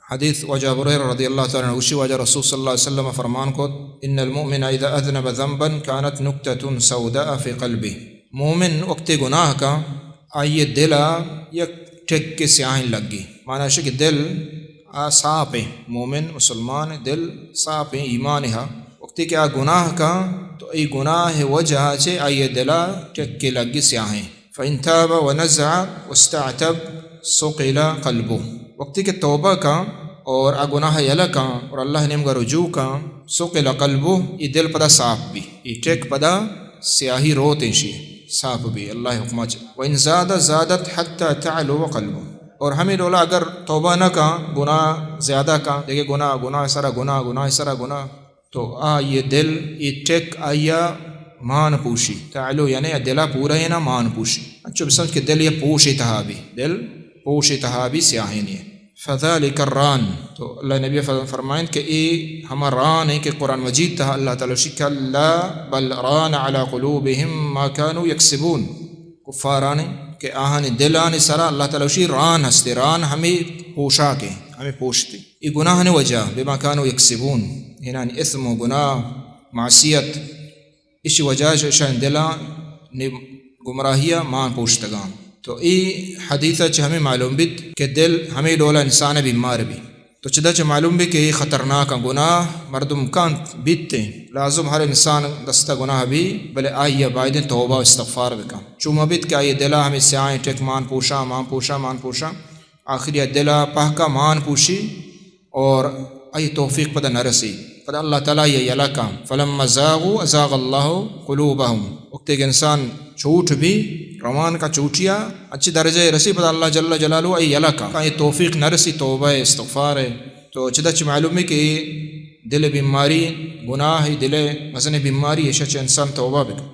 حدیث وجہ ہریرہ رضی اللہ تعالیٰ عنہ اسی وجہ رسول صلی اللہ علیہ وسلم فرمان کو ان المؤمن اذا اذنب ذنبا كانت نکتة سوداء في قلبه، مومن وقت گناہ کا آئیے دلا یک ٹھیک کے سیاہیں لگ گئی، معنی ہے کہ دل صاف ہے، مومن مسلمان دل صاف ہے، ایمان ہے، وقت کہ گناہ کا تو ای گناہ وجہ سے آئیے دلا ٹھیک کے لگ گئی سیاہیں، فإن تاب ونزع واستعتب سقل قلبه، وقتی کہ توبہ کا اور گناہ یلا کا اور اللہ نے مگا رجوع کا سقل قلبہ، یہ دل پدا صاف بھی، یہ ٹیک پدا سیاہی روت انشی صاف بھی اللہ حکمہ چاہ، وَإِن زَادَ زَادَتْ حَتَّى تَعْلُوَ قَلْبُهُ، اور ہمیں رولا اگر توبہ نہ کا گناہ زیادہ کا دیکھے گناہ سارا گناہ تو یہ دل یہ ٹیک آیا مان پوشی، تعلو یعنی دلہ پورا ہے نا مان پوشی، اچھا بسمجھ کہ دل یہ پوشی تہابی، دل پوشی تہابی سیاہین ہے، فذلک الران، تو اللہ نبی فرمائیں کہ ہمارا ران ہے کہ قرآن مجید تہا اللہ تعالیٰ کلا بل ران علی قلوبہم ما كانوا یکسبون، کفاران کہ آہن دلان سرا اللہ تعالیٰ ران ہستے، ران ہمیں پوشا کے ہمیں پوشتے، یہ گناہ نے وجہ بما كانوا یکسبون، یعنی اثم و گناہ معصیت اس وجہ سے شان دلان نے گمراہیہ مان پوشتگان، تو ای حدیثہ چھ ہمیں معلوم بیت کہ دل ہمیں ڈولا انسان بیمار بھی، تو چدہ چھ معلوم بھی کہ یہ خطرناک گناہ مردم کان بیتتے، لازم ہر انسان دستہ گناہ بھی بلے آئیے باعدیں توبہ و استغفار بکا، چومہ بیت کہ آئیے دلہ ہمیں سیاہیں ٹیک مان پوشا، آخری دلہ پہکا مان پوشی اور آئی توفیق پتہ نہ رسی، پتہ اللہ تعالیٰ یہ یلکا فلما زاغوا ازاغ اللہ قلوبہم، وقت ایک انسان چھوٹ بھی روان کا چوٹیا اچھی درجہ رسی پتہ اللہ جل جلالہ ای یلکا کہ یہ توفیق نہ رسی توبہ ہے استغفار ہے، تو چدہ معلوم ہے کہ دل بیماری گناہ دل مثلا بیماری ہے شچ انسان توبہ بکا۔